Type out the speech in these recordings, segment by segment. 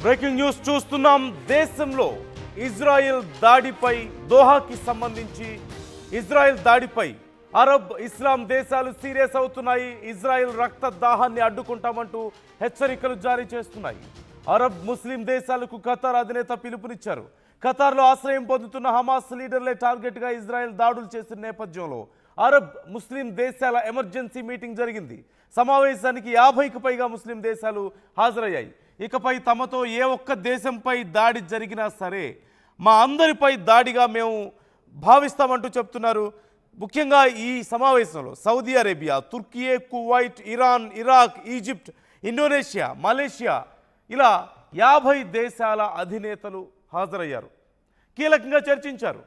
Breaking news చూస్తున్నాం. దేశంలో Israel దాడిపై దోహాకి సంబంధించి ఇజ్రాయెల్ దాడిపై అరబ్ ఇస్లాం దేశాలు సీరియస్ అవుతున్నాయి. ఇజ్రాయెల్ రక్త దాహాన్ని అడ్డుకుంటామంటూ హెచ్చరికలు జారీ చేస్తున్నాయి. అరబ్ ముస్లిం దేశాలకు ఖతార్ అధినేత పిలుపునిచ్చారు. ఖతార్లో ఆశ్రయం పొందుతున్న హమాస్ లీడర్లే టార్గెట్గా ఇజ్రాయెల్ దాడులు చేసిన నేపథ్యంలో అరబ్ ముస్లిం దేశాల ఎమర్జెన్సీ మీటింగ్ జరిగింది. సమావేశానికి 50కి పైగా ముస్లిం దేశాలు హాజరయ్యాయి. ఇకపై తమతో ఏ ఒక్క దేశంపై దాడి జరిగినా సరే మా అందరిపై దాడిగా మేము భావిస్తామంటూ చెప్తున్నారు. ముఖ్యంగా ఈ సమావేశంలో Saudi Arabia, Türkiye, Kuwait, Iran, Iraq, Egypt, Indonesia, Malaysia ఇలా 50 దేశాల అధినేతలు హాజరయ్యారు. కీలకంగా చర్చించారు.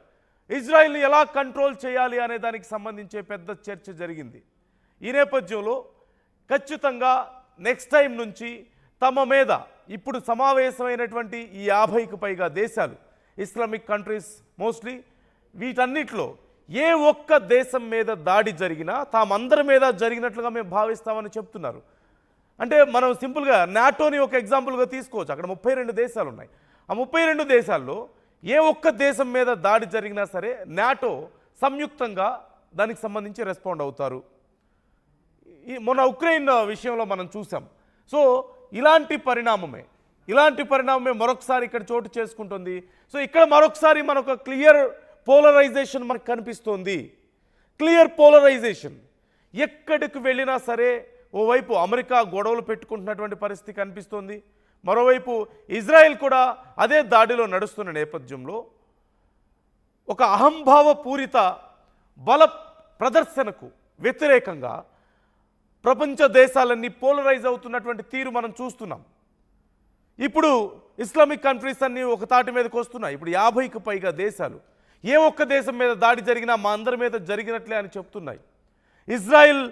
ఇజ్రాయెల్ని ఎలా కంట్రోల్ చేయాలి అనే దానికి సంబంధించే పెద్ద చర్చ జరిగింది. ఈ నేపథ్యంలో ఖచ్చితంగా నెక్స్ట్ టైం నుంచి తమ మీద ఇప్పుడు సమావేశమైనటువంటి ఈ 50కి పైగా దేశాలు, ఇస్లామిక్ కంట్రీస్ మోస్ట్లీ, వీటన్నిటిలో ఏ ఒక్క దేశం మీద దాడి జరిగినా తామందరి మీద జరిగినట్లుగా మేము భావిస్తామని చెప్తున్నారు. అంటే మనం సింపుల్గా నాటోని ఒక ఎగ్జాంపుల్గా తీసుకోవచ్చు. అక్కడ 32 దేశాలు ఉన్నాయి. ఆ 32 దేశాల్లో ఏ ఒక్క దేశం మీద దాడి జరిగినా సరే నాటో సంయుక్తంగా దానికి సంబంధించి రెస్పాండ్ అవుతారు. మొన్న ఉక్రెయిన్ విషయంలో మనం చూసాం. సో ఇలాంటి పరిణామమే మరొకసారి ఇక్కడ చోటు చేసుకుంటుంది. సో ఇక్కడ మరొకసారి మనకు క్లియర్ పోలరైజేషన్ మనకు కనిపిస్తుంది. క్లియర్ పోలరైజేషన్ ఎక్కడికి వెళ్ళినా సరే ఓవైపు అమెరికా గొడవలు పెట్టుకుంటున్నటువంటి పరిస్థితి కనిపిస్తోంది. మరోవైపు ఇజ్రాయెల్ కూడా అదే దాడిలో నడుస్తున్న నేపథ్యంలో ఒక అహంభావపూరిత బల ప్రదర్శనకు వ్యతిరేకంగా ప్రపంచ దేశాలన్నీ పోలరైజ్ అవుతున్నటువంటి తీరు మనం చూస్తున్నాం. ఇప్పుడు ఇస్లామిక్ కంట్రీస్ అన్నీ ఒక తాటి మీదకి వస్తున్నాయి. ఇప్పుడు 50కి పైగా దేశాలు ఏ ఒక్క దేశం మీద దాడి జరిగినా మా అందరి మీద జరిగినట్లే అని చెప్తున్నాయి. ఇజ్రాయెల్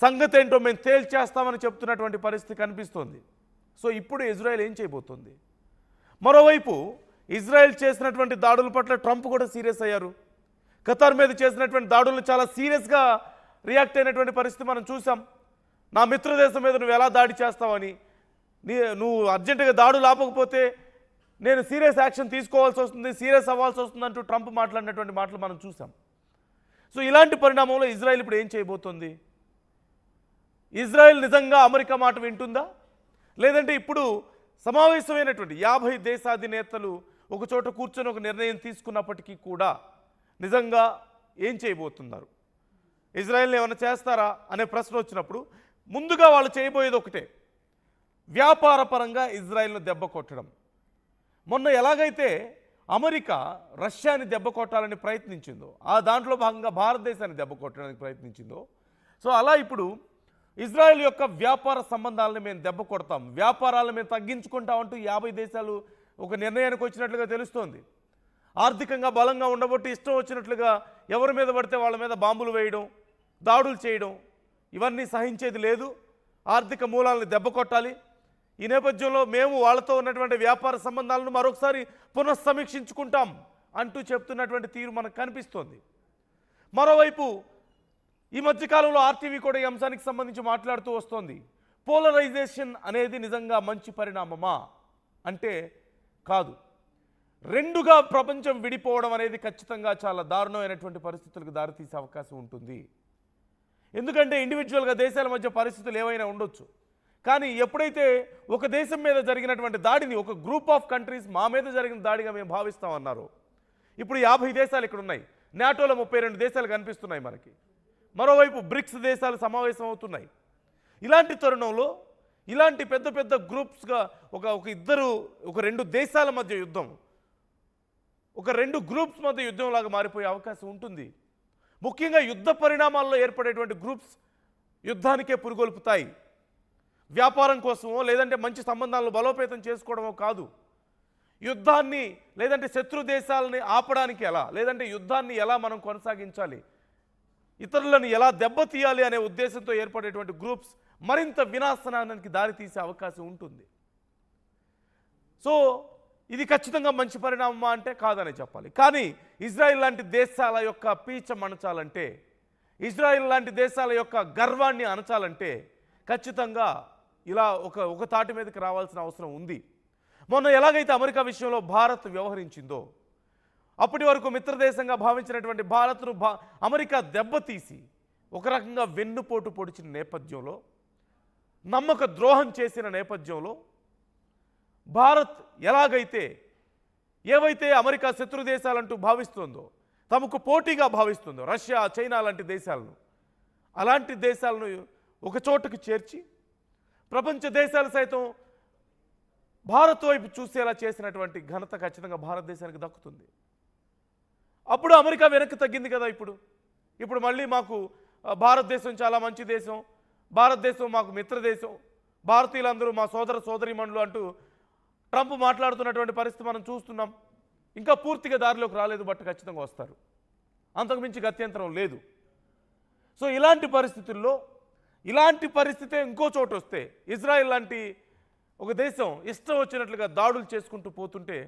సంగతి ఏంటో మేము తేల్చేస్తామని చెప్తున్నటువంటి పరిస్థితి కనిపిస్తోంది. సో ఇప్పుడు ఇజ్రాయెల్ ఏం చేయబోతుంది? మరోవైపు ఇజ్రాయెల్ చేసినటువంటి దాడుల పట్ల ట్రంప్ కూడా సీరియస్ అయ్యారు. ఖతార్ మీద చేసినటువంటి దాడులను చాలా సీరియస్గా రియాక్ట్ అయినటువంటి పరిస్థితి మనం చూసాం. నా మిత్రదేశం మీద నువ్వు ఎలా దాడి చేస్తావని, నువ్వు అర్జెంటుగా దాడులు ఆపకపోతే నేను సీరియస్ యాక్షన్ తీసుకోవాల్సి వస్తుంది, సీరియస్ అవ్వాల్సి వస్తుంది అంటూ ట్రంప్ మాట్లాడినటువంటి మాటలు మనం చూసాం. సో ఇలాంటి పరిణామంలో ఇజ్రాయెల్ ఇప్పుడు ఏం చేయబోతోంది? ఇజ్రాయెల్ నిజంగా అమెరికా మాట వింటుందా? లేదంటే ఇప్పుడు సమావేశమైనటువంటి 50 దేశాధినేతలు ఒక చోట కూర్చొని ఒక నిర్ణయం తీసుకున్నప్పటికీ కూడా నిజంగా ఏం చేయబోతున్నారు? ఇజ్రాయెల్ని ఏమైనా చేస్తారా అనే ప్రశ్న వచ్చినప్పుడు ముందుగా వాళ్ళు చేయబోయేది ఒకటే, వ్యాపార పరంగా ఇజ్రాయెల్ను దెబ్బ కొట్టడం. మొన్న ఎలాగైతే అమెరికా రష్యాని దెబ్బ కొట్టాలని ప్రయత్నించిందో, ఆ దాంట్లో భాగంగా భారతదేశాన్ని దెబ్బ కొట్టడానికి ప్రయత్నించిందో, సో అలా ఇప్పుడు ఇజ్రాయెల్ యొక్క వ్యాపార సంబంధాలను మేము దెబ్బ కొడతాం, వ్యాపారాలను మేము తగ్గించుకుంటామంటూ 50 దేశాలు ఒక నిర్ణయానికి వచ్చినట్లుగా తెలుస్తోంది. ఆర్థికంగా బలంగా ఉండబట్టి ఇష్టం వచ్చినట్లుగా ఎవరి మీద పడితే వాళ్ళ మీద బాంబులు వేయడం, దాడులు చేయడం ఇవన్నీ సహించేది లేదు. ఆర్థిక మూలాలను దెబ్బ కొట్టాలి. ఈ నేపథ్యంలో మేము వాళ్ళతో ఉన్నటువంటి వ్యాపార సంబంధాలను మరొకసారి పునఃసమీక్షించుకుంటాం అంటూ చెప్తున్నటువంటి తీరు మనకు కనిపిస్తోంది. మరోవైపు ఈ మధ్యకాలంలో ఆర్టీవీ కూడా ఈ అంశానికి సంబంధించి మాట్లాడుతూ వస్తోంది. పోలరైజేషన్ అనేది నిజంగా మంచి పరిణామమా అంటే కాదు. రెండుగా ప్రపంచం విడిపోవడం అనేది ఖచ్చితంగా చాలా దారుణమైనటువంటి పరిస్థితులకు దారితీసే అవకాశం ఉంటుంది. ఎందుకంటే ఇండివిజువల్గా దేశాల మధ్య పరిస్థితులు ఏవైనా ఉండొచ్చు, కానీ ఎప్పుడైతే ఒక దేశం మీద జరిగినటువంటి దాడిని ఒక గ్రూప్ ఆఫ్ కంట్రీస్ మా మీద జరిగిన దాడిగా మేము భావిస్తామన్నారు. ఇప్పుడు 50 దేశాలు ఇక్కడ ఉన్నాయి. నాటోలో 32 దేశాలు కనిపిస్తున్నాయి మనకి. మరోవైపు బ్రిక్స్ దేశాలు సమావేశం అవుతున్నాయి. ఇలాంటి తరుణంలో ఇలాంటి పెద్ద పెద్ద గ్రూప్స్గా ఒక 2 దేశాల మధ్య యుద్ధం, ఒక 2 గ్రూప్స్ మధ్య యుద్ధంలాగా మారిపోయే అవకాశం ఉంటుంది. ముఖ్యంగా యుద్ధ పరిణామాల్లో ఏర్పడేటువంటి గ్రూప్స్ యుద్ధానికే పురిగొల్పుతాయి. వ్యాపారం కోసమో లేదంటే మంచి సంబంధాలను బలోపేతం చేసుకోవడమో కాదు. యుద్ధాన్ని లేదంటే శత్రు దేశాలని ఆపడానికి ఎలా, లేదంటే యుద్ధాన్ని ఎలా మనం కొనసాగించాలి, ఇతరులను ఎలా దెబ్బతీయాలి అనే ఉద్దేశంతో ఏర్పడేటువంటి గ్రూప్స్ మరింత వినాశనానికి దారితీసే అవకాశం ఉంటుంది. సో ఇది ఖచ్చితంగా మంచి పరిణామమా అంటే కాదని చెప్పాలి. కానీ ఇజ్రాయెల్ లాంటి దేశాల యొక్క పీచ మణచాలంటే, ఇజ్రాయెల్ లాంటి దేశాల యొక్క గర్వాన్ని అణచాలంటే ఖచ్చితంగా ఇలా ఒక తాటి మీదకి రావాల్సిన అవసరం ఉంది. మొన్న ఎలాగైతే అమెరికా విషయంలో భారత్ వ్యవహరించిందో, అప్పటి వరకు మిత్రదేశంగా భావించినటువంటి భారత్ను అమెరికా దెబ్బతీసి ఒక రకంగా వెన్నుపోటు పొడిచిన నేపథ్యంలో, నమ్మక ద్రోహం చేసిన నేపథ్యంలో భారత్ ఎలాగైతే ఏవైతే అమెరికా శత్రు దేశాలంటూ భావిస్తుందో, తమకు పోటీగా భావిస్తుందో రష్యా, చైనా లాంటి దేశాలను, అలాంటి దేశాలను ఒక చోటుకు చేర్చి ప్రపంచ దేశాలు సైతం భారత్ వైపు చూసేలా చేసినటువంటి ఘనత ఖచ్చితంగా భారతదేశానికి దక్కుతుంది. అప్పుడు అమెరికా వెనక్కి తగ్గింది కదా. ఇప్పుడు మళ్ళీ మాకు భారతదేశం చాలా మంచి దేశం, భారతదేశం మాకు మిత్రదేశం, భారతీయులందరూ మా సోదర సోదరీమణులు అంటూ ట్రంప్ మాట్లాడుతున్నటువంటి పరిస్థితి మనం చూస్తున్నాం. ఇంకా పూర్తిగా దారిలోకి రాలేదు, బట్ ఖచ్చితంగా వస్తారు. అంతకుమించి గత్యంతరం లేదు. సో ఇలాంటి పరిస్థితుల్లో, ఇలాంటి పరిస్థితే ఇంకో చోటు వస్తే, ఇజ్రాయెల్ లాంటి ఒక దేశం ఇష్టం వచ్చినట్లుగా దాడులు చేసుకుంటూ పోతుంటే